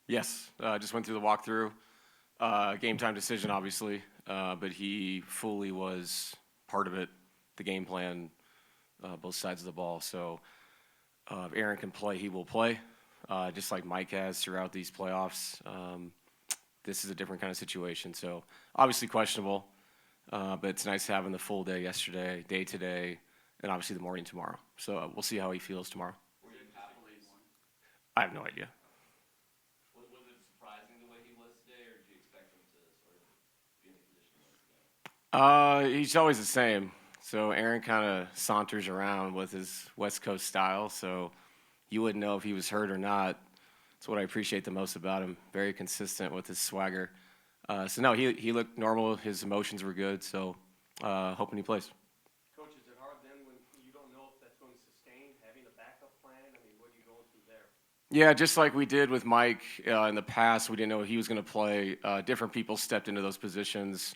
Yes, just went through the walkthrough. Game time decision, obviously, but he fully was part of it, the game plan, both sides of the ball. So if Aaron can play, he will play, just like Mike has throughout these playoffs. This is a different kind of situation. So obviously questionable, but it's nice having the full day yesterday, day today, and obviously the morning tomorrow. So we'll see how he feels tomorrow. Were you happily one? I have no idea. Was it surprising the way he was today, or did you expect him to sort of be in the condition he was today? He's always the same. So Aaron kind of saunters around with his West Coast style. So you wouldn't know if he was hurt or not. That's what I appreciate the most about him. Very consistent with his swagger. So no, he looked normal. His emotions were good. So hoping he plays. Coach, is it hard then when you don't know if that's going to sustain, having a backup plan? I mean, what are you going through there? Yeah, just like we did with Mike in the past, we didn't know he was going to play. Different people stepped into those positions.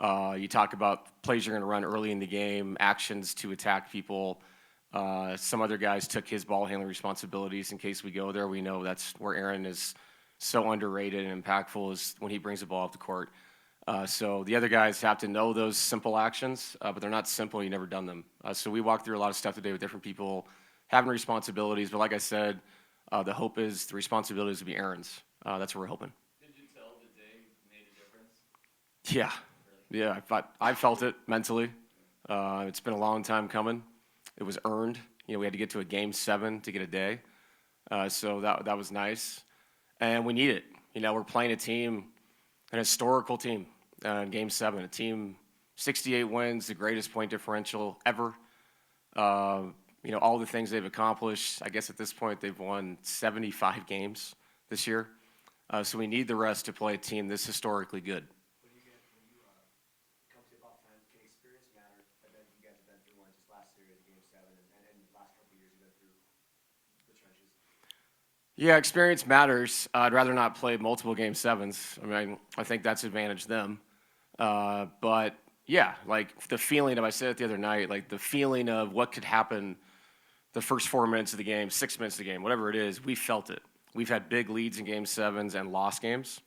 You talk about plays you're going to run early in the game, actions to attack people. Some other guys took his ball handling responsibilities in case we go there. We know that's where Aaron is so underrated and impactful is when he brings the ball up the court. So the other guys have to know those simple actions, but they're not simple. You've never done them. So we walked through a lot of stuff today with different people having responsibilities. But like I said, the hope is the responsibilities will be Aaron's. That's what we're hoping. Did you tell the day made a difference? Yeah. Yeah, I felt it mentally. It's been a long time coming. It was earned. We had to get to a game 7 to get a day. So that was nice. And we need it. We're playing a team, an historical team in game 7, a team 68 wins, the greatest point differential ever. All the things they've accomplished. I guess at this point they've won 75 games this year. So we need the rest to play a team this historically good. Come tip-off time, can experience matter? I bet you guys have been through one just last series, Game 7, and the last couple of years you've been through the trenches. Yeah, experience matters. I'd rather not play multiple game 7s. I think that's advantage them. But yeah, like the feeling of, I said it the other night, like the feeling of what could happen the first 4 minutes of the game, 6 minutes of the game, whatever it is, we felt it. We've had big leads in game 7s and lost games.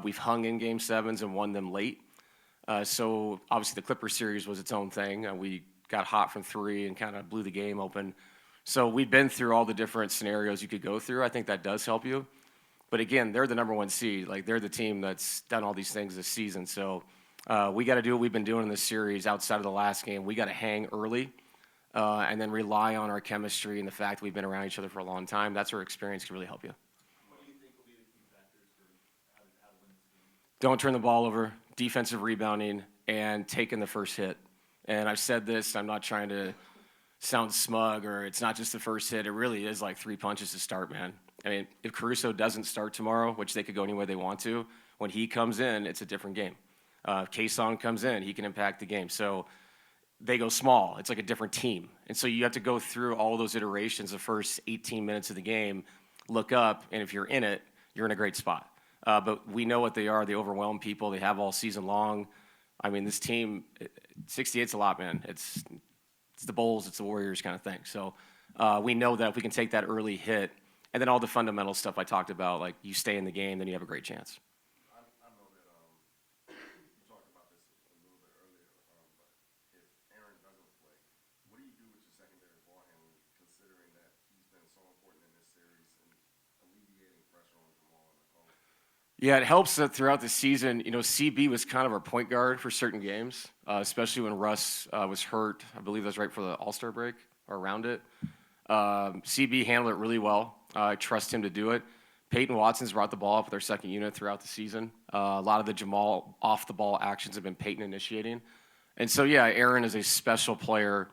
We've hung in game 7s and won them late. So obviously the Clippers series was its own thing. We got hot from 3 and kind of blew the game open. So we've been through all the different scenarios you could go through. I think that does help you. But again, they're the number 1 seed. Like they're the team that's done all these things this season. So we got to do what we've been doing in this series outside of the last game. We got to hang early and then rely on our chemistry and the fact that we've been around each other for a long time. That's where experience can really help you. What do you think will be the key factors for how to win this game? Don't turn the ball over, defensive rebounding, and taking the first hit. And I've said this, I'm not trying to sound smug or it's not just the first hit. It really is like 3 punches to start, man. I mean, if Caruso doesn't start tomorrow, which they could go any way they want to, when he comes in, it's a different game. If Kason comes in, he can impact the game. So they go small. It's like a different team. And so you have to go through all those iterations the first 18 minutes of the game, look up, and if you're in it, you're in a great spot. But we know what they are. They overwhelm people. They have all season long. I mean, this team, 68's a lot, man. It's the Bulls, it's the Warriors kind of thing. So we know that if we can take that early hit, and then all the fundamental stuff I talked about, like you stay in the game, then you have a great chance. I know that you talked about this a little bit earlier, but if Aaron doesn't play, what do you do with your secondary ball handling, considering that he's been so important in this series and alleviating pressure on Jamal and Nicole? Yeah, it helps that throughout the season, CB was kind of our point guard for certain games, especially when Russ was hurt. I believe that's right for the All-Star break or around it. CB handled it really well. I trust him to do it. Peyton Watson's brought the ball up with their second unit throughout the season. A lot of the Jamal off-the-ball actions have been Peyton initiating. And so, yeah, Aaron is a special player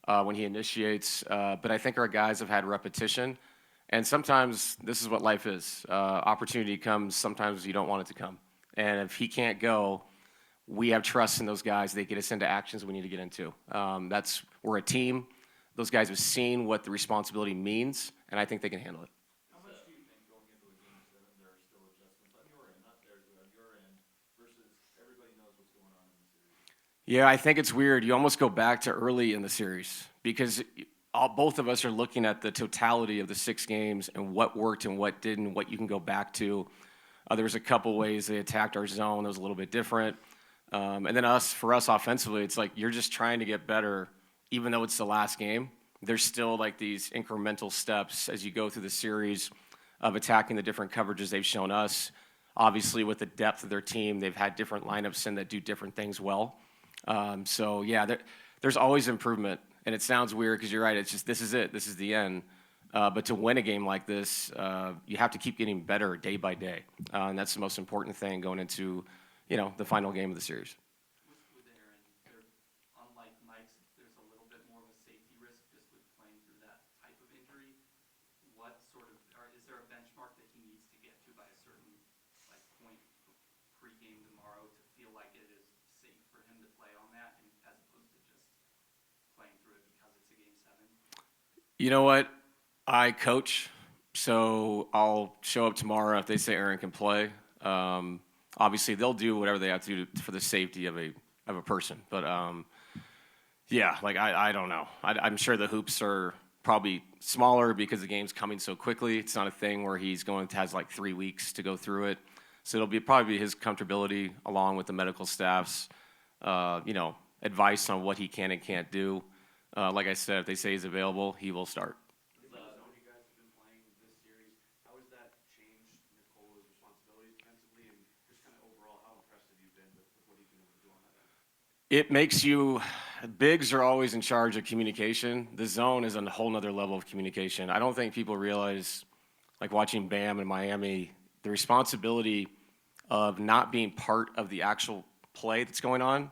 when he initiates. But I think our guys have had repetition. And sometimes this is what life is. Opportunity comes sometimes you don't want it to come. And if he can't go, we have trust in those guys. They get us into actions we need to get into. We're a team. Those guys have seen what the responsibility means, and I think they can handle it. How much do you think going into a game 7 there are still adjustments on your end, not theirs, but on your end, versus everybody knows what's going on in the series? Yeah, I think it's weird. You almost go back to early in the series because both of us are looking at the totality of the 6 games and what worked and what didn't, what you can go back to. There was a couple ways they attacked our zone that was a little bit different. And then for us offensively, it's like you're just trying to get better, even though it's the last game. There's still like these incremental steps as you go through the series of attacking the different coverages they've shown us. Obviously, with the depth of their team, they've had different lineups in that do different things well. So yeah, there's always improvement. And it sounds weird because you're right. It's just this is it. This is the end. But to win a game like this, you have to keep getting better day by day, and that's the most important thing going into, the final game of the series. With Aaron, unlike Mike's, there's a little bit more of a safety risk just with playing through that type of injury. Is there a benchmark that he needs to get to by a certain point pre-game tomorrow to feel like it is safe for him to play on that, and as opposed to just playing through it because it's a game 7? You know what? I coach, so I'll show up tomorrow if they say Aaron can play. Obviously, they'll do whatever they have to do for the safety of a person. But yeah, I don't know. I'm sure the hoops are probably smaller because the game's coming so quickly. It's not a thing where he's has 3 weeks to go through it. So it'll probably be his comfortability along with the medical staff's, advice on what he can and can't do. Like I said, if they say he's available, he will start. You guys have been playing this series. How has that changed Nicola's responsibilities defensively, and just kind of overall, how impressed have you been with what he's been able to do on that end? It makes you, bigs are always in charge of communication. The zone is on a whole nother level of communication. I don't think people realize, watching Bam in Miami, the responsibility of not being part of the actual play that's going on,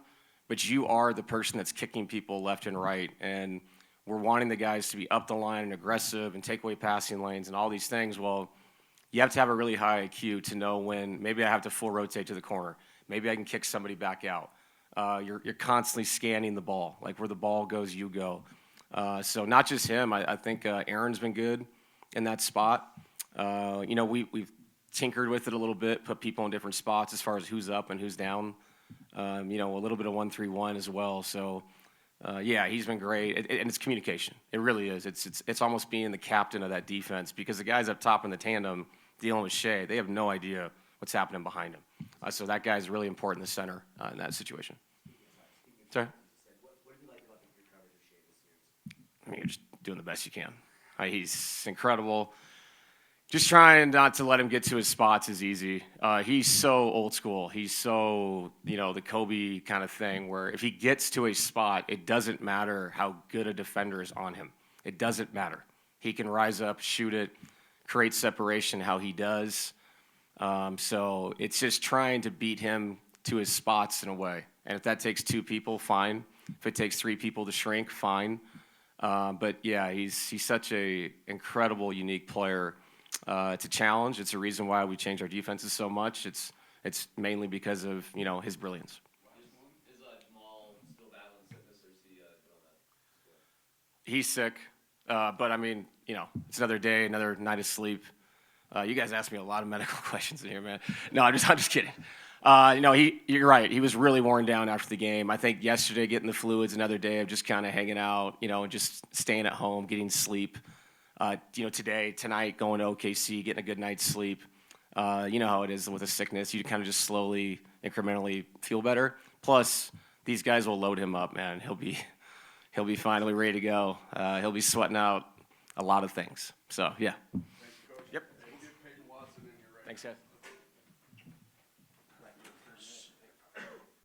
but you are the person that's kicking people left and right. And we're wanting the guys to be up the line and aggressive and take away passing lanes and all these things. Well, you have to have a really high IQ to know when maybe I have to full rotate to the corner. Maybe I can kick somebody back out. You're constantly scanning the ball. Where the ball goes, you go. So not just him. I think Aaron's been good in that spot. We've tinkered with it a little bit, put people in different spots as far as who's up and who's down. A little bit of 1-3-1 as well. So, yeah, he's been great, and it's communication. It really is. It's almost being the captain of that defense because the guys up top in the tandem dealing with Shea, they have no idea what's happening behind him. So that guy's really important in the center in that situation. Sorry? What have you liked about the 3 coverage of Shea this series? I mean, you're just doing the best you can. He's incredible. Just trying not to let him get to his spots is easy. He's so old school. He's so, the Kobe kind of thing where if he gets to a spot, it doesn't matter how good a defender is on him. It doesn't matter. He can rise up, shoot it, create separation how he does. So it's just trying to beat him to his spots in a way. And if that takes 2 people, fine. If it takes 3 people to shrink, fine. But yeah, he's such a incredible, unique player. It's a challenge. It's a reason why we change our defenses so much. It's mainly because of his brilliance. Is Jamal still battling sickness, or is he good on that score? He's sick, but I mean, it's another day, another night of sleep. You guys asked me a lot of medical questions in here, man. No, I'm just kidding. You're right. He was really worn down after the game. I think yesterday getting the fluids, another day of just kind of hanging out, and just staying at home, getting sleep. Tonight, going to OKC, getting a good night's sleep. You know how it is with a sickness. You kind of just slowly, incrementally feel better. Plus, these guys will load him up, man. He'll be finally ready to go. He'll be sweating out a lot of things. So, yeah. Thank you, Coach. Yep. We'll get Peyton Watson in here right Thanks, now. guys.